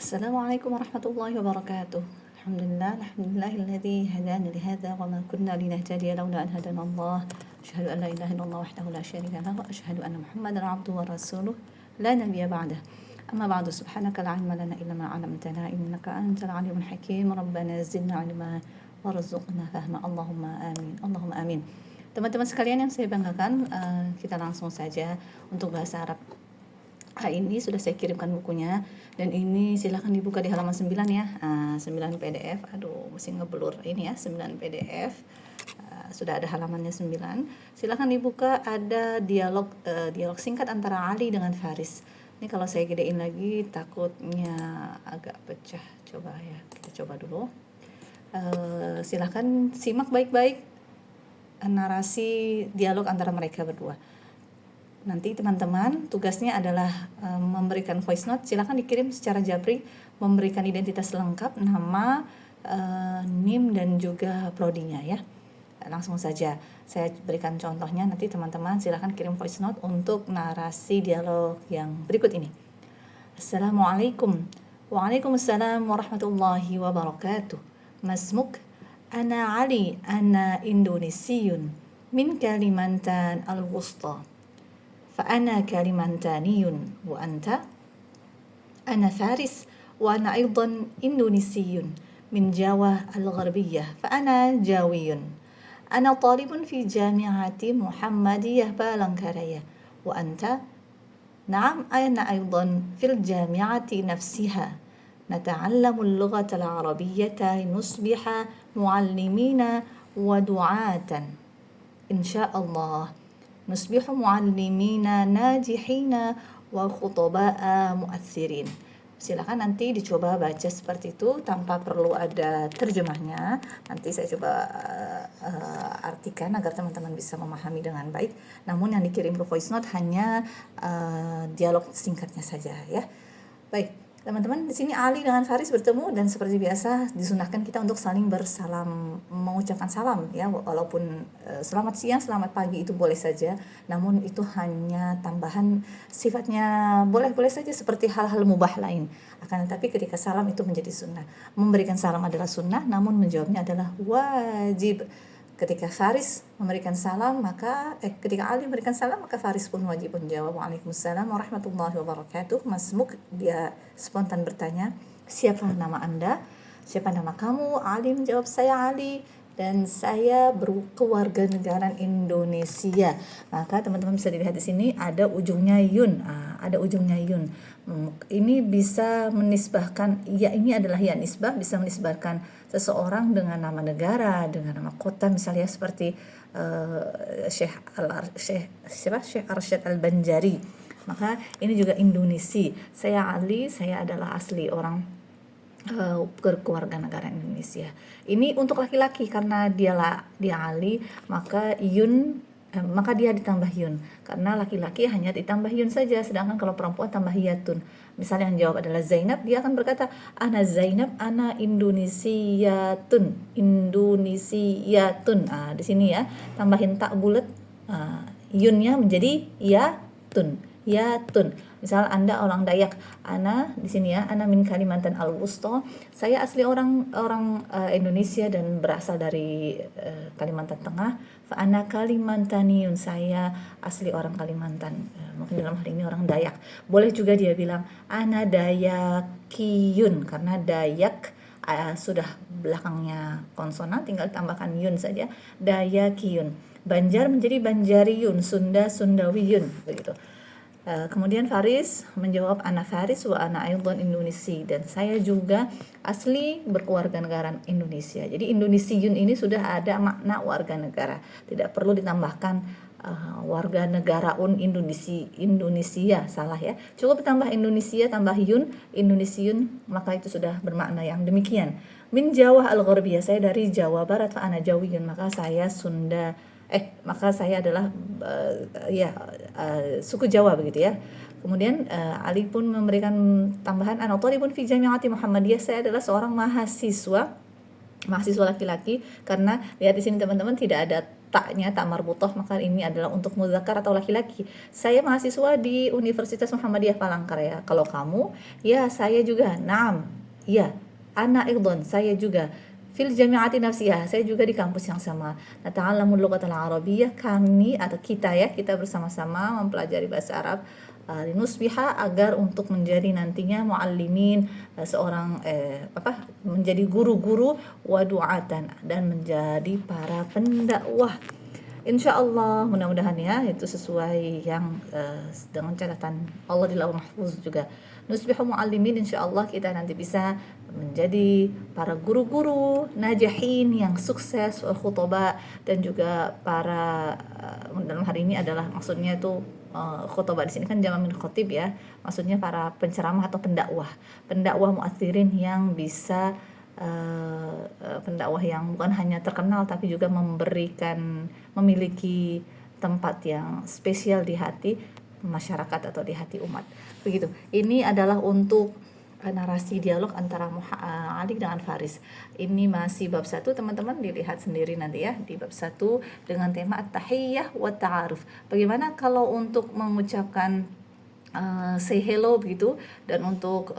Assalamualaikum warahmatullahi wabarakatuh. Alhamdulillahilladzi hadana lihadza wa ma kunna linahtadiya laula an hadana Allah. Asyhadu an la ilaha illallah wahdahu la syarika lahu wa asyhadu anna Muhammadan 'abduhu wa rasuluh la nabiyya ba'dah. Amma ba'du, subhanaka la 'ilma lana illa ma 'allamtana innaka antal 'alimul hakim. Rabbana zidna 'ilma warzuqna fahma. Allahumma amin. Allahumma amin. Teman-teman sekalian yang saya banggakan, kita langsung saja untuk bahasa Arab. Ini sudah saya kirimkan bukunya, dan ini silahkan dibuka di halaman 9 ya. 9 PDF, aduh mesti ngeblur ini ya, 9 PDF. Sudah ada halamannya 9. Silahkan dibuka, ada dialog singkat antara Ali dengan Faris. Ini kalau saya gedein lagi takutnya agak pecah. Coba ya, kita coba dulu. Silahkan simak baik-baik narasi dialog antara mereka berdua. Nanti teman-teman tugasnya adalah memberikan voice note. Silakan dikirim secara japri, memberikan identitas lengkap, nama, NIM dan juga prodinya ya. Langsung saja saya berikan contohnya. Nanti teman-teman silakan kirim voice note untuk narasi dialog yang berikut ini. Assalamualaikum. Waalaikumsalam warahmatullahi wabarakatuh. Masmuk? Ana Ali, ana Indonesiyun min Kalimantan al-Wusta. فأنا كاليمنتاني وأنت؟ أنا فارس وأنا أيضا إندونيسي من جاوة الغربية فأنا جاوي. أنا طالب في جامعة محمدية بالنكراية وأنت؟ نعم أنا أيضا في الجامعة نفسها نتعلم اللغة العربية لنصبح معلمين ودعاة إن شاء الله. نصبح معلمين ناجحين وخطباء مؤثرين. Silakan nanti dicoba baca seperti itu tanpa perlu ada terjemahnya. Nanti saya coba artikan agar teman-teman bisa memahami dengan baik. Namun yang dikirim ke voice note hanya dialog singkatnya saja ya. Baik. Teman-teman, di sini Ali dengan Faris bertemu dan seperti biasa disunahkan kita untuk saling bersalam, mengucapkan salam ya, walaupun selamat siang, selamat pagi itu boleh saja, namun itu hanya tambahan, sifatnya boleh-boleh saja seperti hal-hal mubah lain. Akan tetapi ketika salam itu menjadi sunnah. Memberikan salam adalah sunnah, namun menjawabnya adalah wajib. Ketika Faris memberikan salam, ketika Ali memberikan salam, maka Faris pun wajib menjawab Waalaikumsalam warahmatullahi wabarakatuh. Masmuk, dia spontan bertanya, siapa nama Anda? Siapa nama kamu? Ali menjawab, saya Ali dan saya berkewarganegaraan Indonesia. Maka teman-teman bisa dilihat di sini ada ujungnya yun. Ada ujungnya yun. Ini bisa menisbahkan, ya ini adalah ya nisbah, bisa menisbahkan seseorang dengan nama negara, dengan nama kota, misalnya seperti Syekh Arsyad Al-Banjari. Maka ini juga Indonesia. Saya Ali, saya adalah asli orang berkewarganegaraan Indonesia. Ini untuk laki-laki karena dia Ali, maka yun, maka dia ditambah yun. Karena laki-laki hanya ditambah yun saja, sedangkan kalau perempuan tambah yatun. Misalnya yang jawab adalah Zainab, dia akan berkata ana Zainab, ana Indonesiatun. Di sini ya, tambahin tak bulat, yunnya menjadi yatun. Misal Anda orang Dayak, ana di sini ya, ana min Kalimantan al-Wusta. Saya asli orang Indonesia dan berasal dari Kalimantan Tengah. Fa ana Kalimantaniun, saya asli orang Kalimantan. Mungkin dalam hal ini orang Dayak. Boleh juga dia bilang ana Dayakiyun, karena Dayak sudah belakangnya konsonan, tinggal tambahkan yun saja. Dayakiyun. Banjar menjadi Banjariyun, Sunda Sundawiyun, begitu. Kemudian Faris menjawab ana Faris wa ana Aydon Indonesia, dan saya juga asli berkewarganegaraan Indonesia. Jadi Indonesiun ini sudah ada makna warga negara, tidak perlu ditambahkan warga negaraun Indonesia, salah ya. Cukup tambah Indonesia, tambah yun, Indonesiun, maka itu sudah bermakna yang demikian. Min Jawa al-Gharbiyah, saya dari Jawa Barat, fa ana Jawiyun, maka saya adalah suku Jawa begitu ya. Kemudian Ali pun memberikan tambahan ana thalibun fi jami'ati Muhammadiyah, saya adalah seorang mahasiswa laki-laki, karena lihat di sini teman-teman tidak ada taknya tak marbutoh, maka ini adalah untuk muzakkar atau laki-laki. Saya mahasiswa di Universitas Muhammadiyah Palangkaraya. Kalau kamu, ya saya juga. Naam, ya. Ana Irdon, saya juga. Fil jami'ati nafsiyah, saya juga di kampus yang sama. Nata'allamul lughatal arabiyyah, kami atau kita ya, kita bersama-sama mempelajari bahasa Arab. Linusbiha, agar untuk menjadi nantinya muallimin, seorang menjadi guru-guru, wa du'atan, dan menjadi para pendakwah. Insya Allah, mudah-mudahan ya itu sesuai yang dengan catatan Allah di Lauhul Mahfuz juga. Nusbihu muallimin, insya Allah kita nanti bisa menjadi para guru-guru najahin yang sukses, khutbah, dan juga para dalam hari ini adalah maksudnya itu khutbah di sini kan jama' min khotib ya, maksudnya para penceramah atau pendakwah muatsirin yang bisa pendakwah yang bukan hanya terkenal tapi juga memiliki tempat yang spesial di hati masyarakat atau di hati umat. Begitu. Ini adalah untuk narasi dialog antara Ali dengan Faris. Ini masih bab 1, teman-teman dilihat sendiri nanti ya, di bab 1 dengan tema at-tahiyyah wa ta'aruf. Bagaimana kalau untuk mengucapkan say hello begitu, dan untuk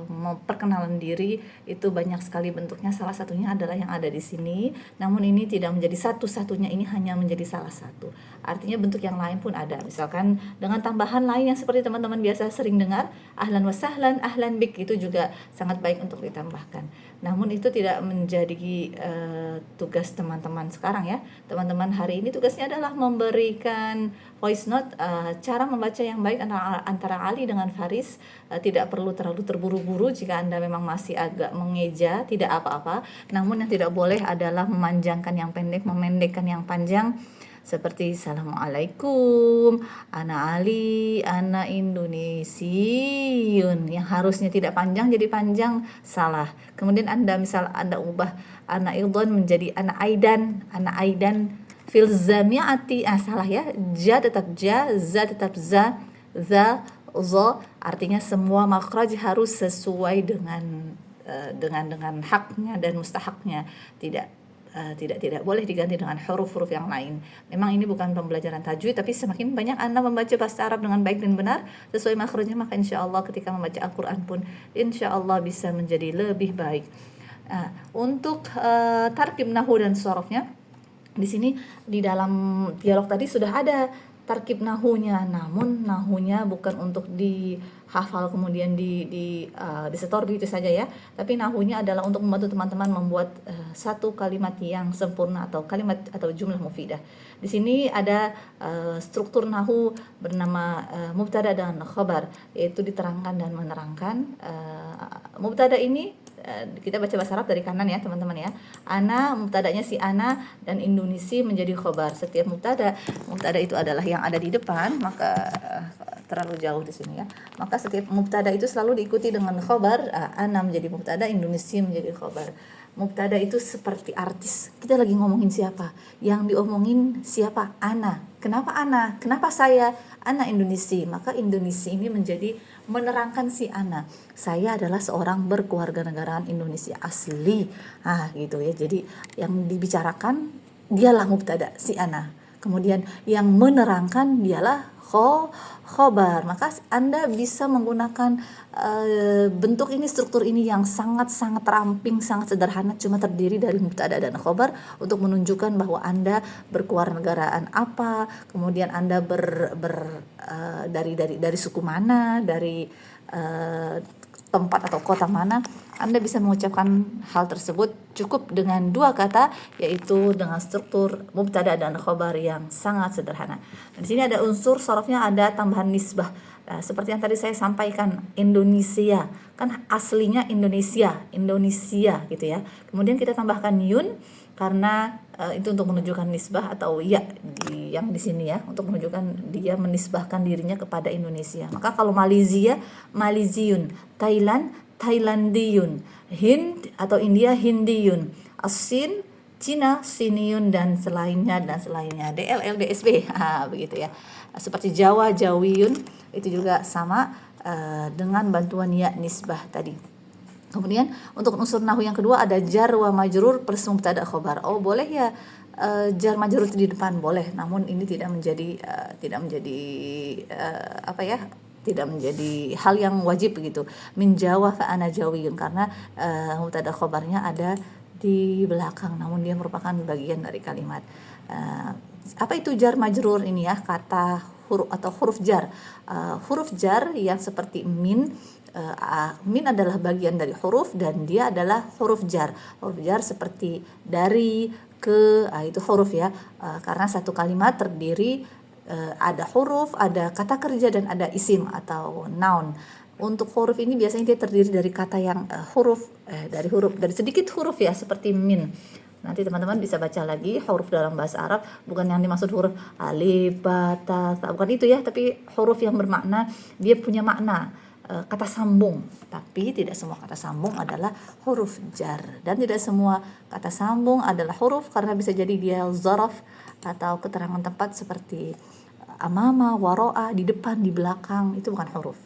memperkenalan diri itu banyak sekali bentuknya. Salah satunya adalah yang ada di sini, namun ini tidak menjadi satu-satunya, ini hanya menjadi salah satu. Artinya bentuk yang lain pun ada, misalkan dengan tambahan lain yang seperti teman-teman biasa sering dengar, ahlan wa sahlan, ahlan bik, itu juga sangat baik untuk ditambahkan. Namun itu tidak menjadi tugas teman-teman sekarang ya. Teman-teman hari ini tugasnya adalah memberikan voice note, cara membaca yang baik antara Ali dengan Faris. Tidak perlu terlalu terburu-buru. Jika Anda memang masih agak mengeja, tidak apa-apa. Namun yang tidak boleh adalah memanjangkan yang pendek, memendekkan yang panjang. Seperti Assalamualaikum, Ana Ali, Ana Indonesiun, yang harusnya tidak panjang jadi panjang, salah. Kemudian Anda ubah Ana Irdon menjadi Ana Aidan fil zamiati, salah ya. Ja tetap ja, za tetap za, zo, artinya semua makhraj harus sesuai dengan haknya dan mustahaknya. Tidak boleh diganti dengan huruf-huruf yang lain. Memang ini bukan pembelajaran tajwid, tapi semakin banyak Anda membaca bahasa Arab dengan baik dan benar sesuai makhrajnya, maka insya Allah ketika membaca Al-Quran pun insya Allah bisa menjadi lebih baik. Untuk tarkib nahu dan sorofnya, di sini di dalam dialog tadi sudah ada tarkib nahunya, namun nahunya bukan untuk dihafal kemudian disetor begitu saja ya, tapi nahunya adalah untuk membantu teman-teman membuat satu kalimat yang sempurna atau kalimat atau jumlah mufidah. Di sini ada struktur nahu bernama mubtada dan khabar, yaitu diterangkan dan menerangkan. Mubtada ini kita baca bahasa Arab dari kanan ya teman-teman ya. Ana, mubtadanya si Ana, dan Indonesia menjadi khobar. Setiap mubtada itu adalah yang ada di depan, maka terlalu jauh di sini ya. Maka setiap mubtada itu selalu diikuti dengan khobar. Ana menjadi mubtada, Indonesia menjadi khobar. Mubtada itu seperti artis. Kita lagi ngomongin siapa? Yang diomongin siapa? Ana. Kenapa Ana? Kenapa saya? Ana Indonesia. Maka Indonesia ini menjadi menerangkan si Ana. Saya adalah seorang berkewarganegaraan Indonesia asli. Gitu ya. Jadi yang dibicarakan dialah mubtada, si Ana. Kemudian yang menerangkan dialah khobar. Maka Anda bisa menggunakan bentuk ini, struktur ini yang sangat-sangat ramping, sangat sederhana, cuma terdiri dari mubtada dan khobar untuk menunjukkan bahwa Anda berkewarganegaraan apa, kemudian Anda dari suku mana, dari tempat atau kota mana. Anda bisa mengucapkan hal tersebut cukup dengan 2 kata, yaitu dengan struktur mubtada dan khobar yang sangat sederhana. Di sini ada unsur sorofnya, ada tambahan nisbah. Seperti yang tadi saya sampaikan, Indonesia kan aslinya Indonesia gitu ya. Kemudian kita tambahkan yun karena itu untuk menunjukkan nisbah atau ya yang di sini ya, untuk menunjukkan dia menisbahkan dirinya kepada Indonesia. Maka kalau Malaysia, Malaysiun, Thailand, Thailandiyun, Hind atau India, Hindiyun, Asin, Cina, Siniun, dan selainnya. DLL, DSB, begitu ya. Seperti Jawa, Jawiyun, itu juga sama dengan bantuan ya nisbah tadi. Kemudian untuk unsur nahu yang kedua ada jar wa majrur plus mubtada khobar. Boleh ya jar majrur di depan boleh, namun ini tidak menjadi apa ya, tidak menjadi hal yang wajib begitu. Min Jawa fa ana jawiyun, karena mubtada khobarnya ada di belakang, namun dia merupakan bagian dari kalimat. Apa itu jar majrur ini ya? Kata huruf atau huruf jar. Huruf jar yang seperti min. Min adalah bagian dari huruf dan dia adalah huruf jar. Huruf jar seperti dari, ke, itu huruf ya. Karena satu kalimat terdiri ada huruf, ada kata kerja dan ada isim atau noun. Untuk huruf ini biasanya dia terdiri dari kata yang dari sedikit huruf ya, seperti min. Nanti teman-teman bisa baca lagi huruf dalam bahasa Arab, bukan yang dimaksud huruf alif, ba, ta, bukan itu ya, tapi huruf yang bermakna, dia punya makna kata sambung. Tapi tidak semua kata sambung adalah huruf jar, dan tidak semua kata sambung adalah huruf, karena bisa jadi dia zaraf atau keterangan tempat seperti amama, waro'a, di depan, di belakang, itu bukan huruf.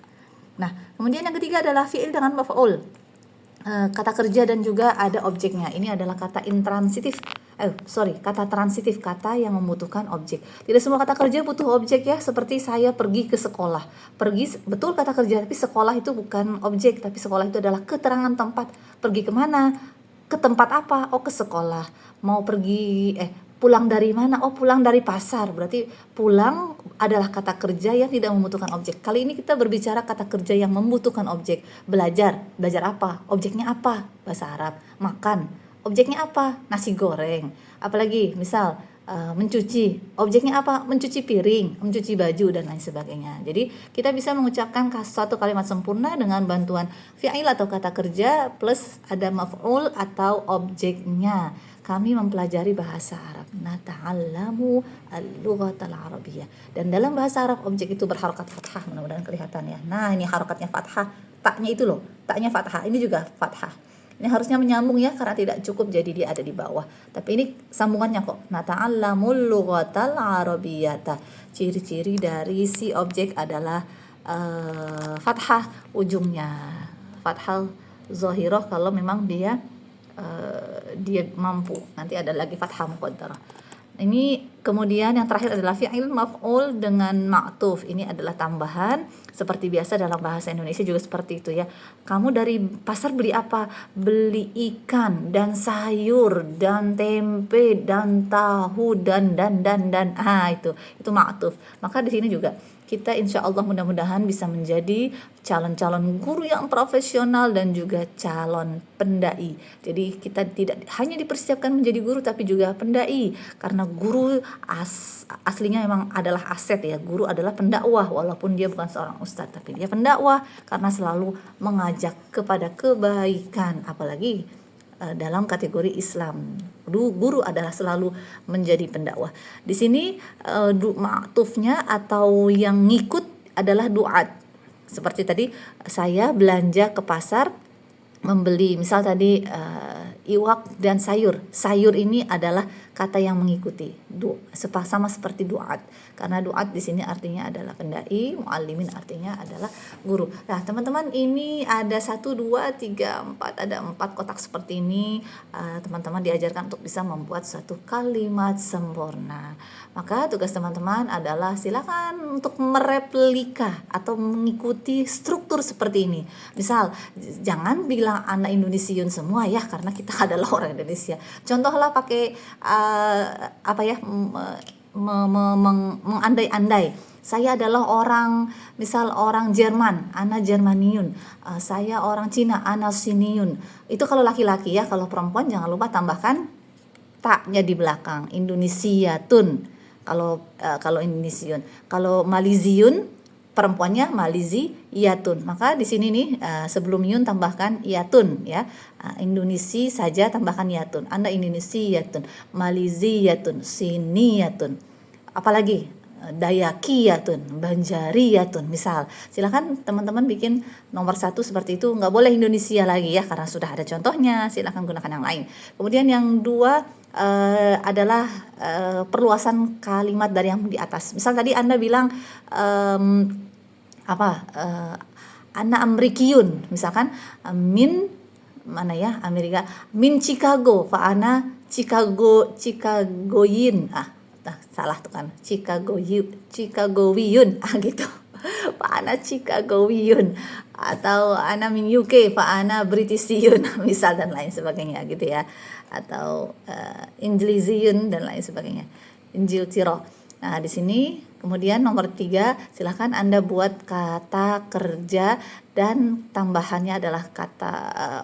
Nah, kemudian yang ketiga adalah fi'il dengan maf'ul. Kata kerja dan juga ada objeknya. Ini adalah kata intransitif. Kata transitif, kata yang membutuhkan objek. Tidak semua kata kerja butuh objek ya, seperti saya pergi ke sekolah. Pergi betul kata kerja, tapi sekolah itu bukan objek, tapi sekolah itu adalah keterangan tempat. Pergi kemana? Ke tempat apa? Oh, ke sekolah. Mau pergi pulang dari mana? Oh, pulang dari pasar. Berarti pulang adalah kata kerja yang tidak membutuhkan objek. Kali ini kita berbicara kata kerja yang membutuhkan objek. Belajar apa? Objeknya apa? Bahasa Arab. Makan, objeknya apa? Nasi goreng. Apalagi misal mencuci, objeknya apa? Mencuci piring, mencuci baju, dan lain sebagainya. Jadi kita bisa mengucapkan suatu kalimat sempurna dengan bantuan fi'il atau kata kerja plus ada maf'ul atau objeknya. Kami mempelajari bahasa Arab, nata'allamu al-lughatal arabiyyah. Dan dalam bahasa Arab objek itu berharokat fathah, mudah-mudahan kelihatan ya. Nah, ini harokatnya fathah, taknya itu loh, taknya fathah, ini juga fathah. Ini harusnya menyambung ya, karena tidak cukup jadi dia ada di bawah. Tapi ini sambungannya kok. Nata'allamul lughatal arabiyyata. Ciri-ciri dari si objek adalah fathah ujungnya. Fathah zahirah kalau memang dia mampu. Nanti ada lagi fathah muqaddarah. Ini kemudian yang terakhir adalah fi'il maf'ul dengan ma'tuf. Ini adalah tambahan seperti biasa dalam bahasa Indonesia juga seperti itu ya. Kamu dari pasar beli apa? Beli ikan dan sayur dan tempe dan tahu dan itu ma'tuf. Maka di sini juga kita insya Allah mudah-mudahan bisa menjadi calon-calon guru yang profesional dan juga calon pendai. Jadi kita tidak hanya dipersiapkan menjadi guru tapi juga pendai, karena guru aslinya memang adalah aset ya. Guru adalah pendakwah, walaupun dia bukan seorang ustadz, tapi dia pendakwah karena selalu mengajak kepada kebaikan, apalagi dalam kategori Islam. Guru adalah selalu menjadi pendakwah. Di sini ma'tufnya atau yang ngikut adalah du'at. Seperti tadi saya belanja ke pasar membeli misal tadi iwak dan sayur. Sayur ini adalah kata yang mengikuti. Sama seperti du'at. Karena du'at di sini artinya adalah pendai, muallimin artinya adalah guru. Nah, teman-teman, ini ada 1 2 3 4, ada 4 kotak seperti ini. Teman-teman diajarkan untuk bisa membuat satu kalimat sempurna. Maka tugas teman-teman adalah silakan untuk mereplika atau mengikuti struktur seperti ini. Misal, jangan bilang anak Indonesian semua ya, karena kita adalah orang Indonesia. Contohlah pakai mengandai-andai. Saya adalah orang Jerman, ana Jermaniun. Saya orang Cina, ana Siniun. Itu kalau laki-laki ya. Kalau perempuan jangan lupa tambahkan taknya di belakang, Indonesiatun. Kalau Indonesiun. Kalau Maliziun, perempuannya Maliziyatun. Maka di sini nih sebelum yun tambahkan yatun ya. Indonesia saja tambahkan yatun. Anda Indonesiatun, Maliziyatun, Siniyatun. Apalagi Dayakiyatun, Banjariyatun misal. Silakan teman-teman bikin nomor 1 seperti itu. Nggak boleh Indonesia lagi ya, karena sudah ada contohnya. Silakan gunakan yang lain. Kemudian yang 2 adalah perluasan kalimat dari yang di atas. Misal tadi Anda bilang Anda Amerikiyun, misalkan min Amerika, min Chicago, fa ana Chicagoyin. Salah tuh kan. Chicagoyun gitu. Pak Ana Chicagoyun, atau Ana min UK, Pak Ana Britishiyun misal, dan lain sebagainya gitu ya, atau Injiliziyun dan lain sebagainya, Injil Tiro. Nah di sini kemudian nomor 3, silahkan Anda buat kata kerja dan tambahannya adalah kata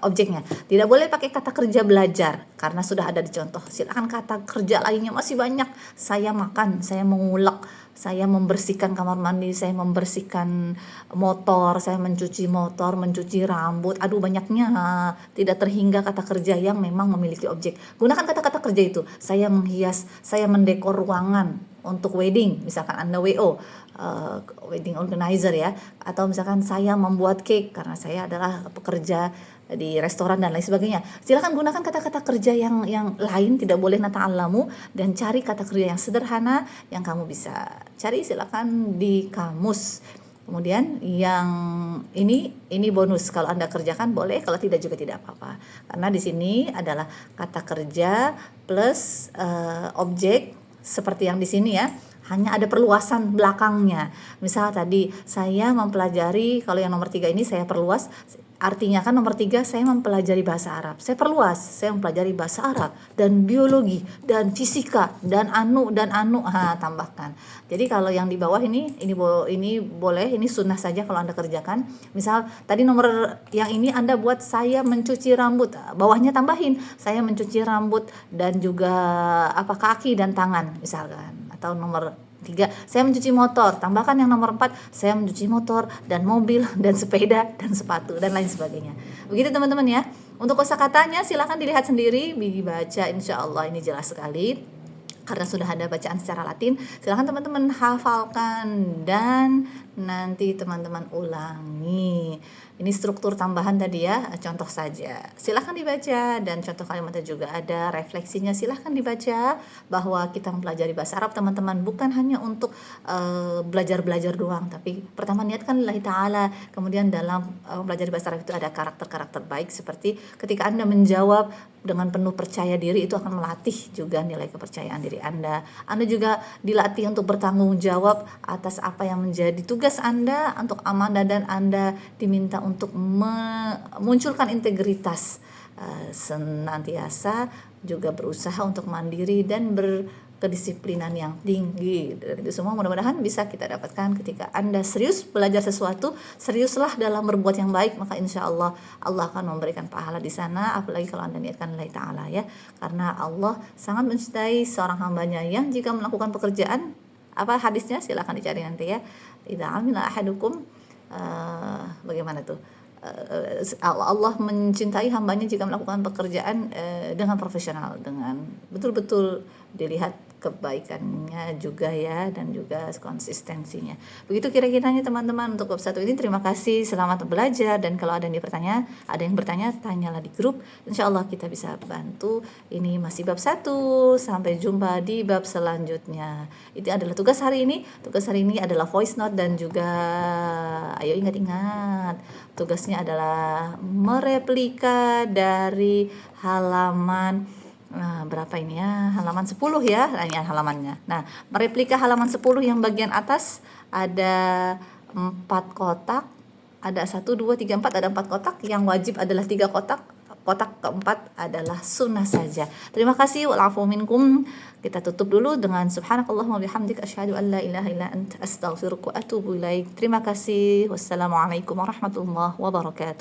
objeknya. Tidak boleh pakai kata kerja belajar karena sudah ada di contoh. Silahkan kata kerja lainnya masih banyak. Saya makan, saya mengulek, saya membersihkan kamar mandi, saya membersihkan motor, saya mencuci motor, mencuci rambut. Aduh banyaknya, tidak terhingga kata kerja yang memang memiliki objek. Gunakan kata-kata kerja itu. Saya menghias, saya mendekor ruangan untuk wedding, misalkan Anda WO, wedding organizer ya, atau misalkan saya membuat cake karena saya adalah pekerja di restoran dan lain sebagainya. Silakan gunakan kata-kata kerja yang lain, tidak boleh nata'allamu, dan cari kata kerja yang sederhana yang kamu bisa cari, silakan di kamus. Kemudian yang ini bonus, kalau Anda kerjakan boleh, kalau tidak juga tidak apa-apa. Karena di sini adalah kata kerja plus objek seperti yang di sini ya. Hanya ada perluasan belakangnya. Misal tadi saya mempelajari, kalau yang nomor 3 ini saya perluas, artinya kan nomor 3 saya mempelajari bahasa Arab. Saya perluas, saya mempelajari bahasa Arab dan biologi dan fisika dan anu, tambahkan. Jadi kalau yang di bawah ini boleh, ini sunnah saja kalau Anda kerjakan. Misal tadi nomor yang ini Anda buat saya mencuci rambut, bawahnya tambahin saya mencuci rambut dan juga kaki dan tangan misalkan. Atau nomor 3, saya mencuci motor, tambahkan yang nomor 4, saya mencuci motor dan mobil dan sepeda dan sepatu dan lain sebagainya. Begitu teman-teman ya. Untuk kosakatanya silahkan dilihat sendiri, dibaca, insya Allah ini jelas sekali karena sudah ada bacaan secara Latin. Silahkan teman-teman hafalkan dan nanti teman-teman ulangi. Ini struktur tambahan tadi ya, contoh saja. Silahkan dibaca, dan contoh kalimatnya juga ada, refleksinya silahkan dibaca, bahwa kita mempelajari bahasa Arab teman-teman bukan hanya untuk belajar-belajar doang, tapi pertama niatkan lillahi ta'ala. Kemudian dalam mempelajari bahasa Arab itu ada karakter-karakter baik, seperti ketika Anda menjawab dengan penuh percaya diri, itu akan melatih juga nilai kepercayaan diri Anda. Anda juga dilatih untuk bertanggung jawab atas apa yang menjadi tugas Anda untuk amanah, dan Anda diminta untuk memunculkan integritas, senantiasa juga berusaha untuk mandiri dan berkedisiplinan yang tinggi. Dan itu semua mudah-mudahan bisa kita dapatkan ketika Anda serius belajar sesuatu, seriuslah dalam berbuat yang baik, maka insya Allah akan memberikan pahala di sana. Apalagi kalau Anda niatkan lillahi ta'ala ya, karena Allah sangat mencintai seorang hambanya yang jika melakukan pekerjaan, hadisnya silahkan dicari nanti ya, idza amila ahadukum, bagaimana tuh, Allah mencintai hambanya jika melakukan pekerjaan dengan profesional, dengan betul-betul dilihat kebaikannya juga ya, dan juga konsistensinya. Begitu kira-kiranya teman-teman untuk bab 1 ini. Terima kasih, selamat belajar, dan kalau ada yang bertanya, tanyalah di grup, insya Allah kita bisa bantu. Ini masih bab 1, sampai jumpa di bab selanjutnya. Itu adalah tugas hari ini. Tugas hari ini adalah voice note, dan juga ayo ingat-ingat, tugasnya adalah mereplika dari halaman berapa ini ya, halaman 10 ya, ini halamannya. Nah, mereplika halaman 10 yang bagian atas ada 4 kotak, ada 1, 2, 3, 4, ada 4 kotak, yang wajib adalah 3 kotak, kotak keempat adalah sunnah saja. Terima kasih, wa'alafu minkum. Kita tutup dulu dengan subhanakallahumma bihamdik, asyhadu an la ilaha illa anta, astaghfiruka wa atubu ilaik. Terima kasih, wassalamualaikum warahmatullahi wabarakatuh.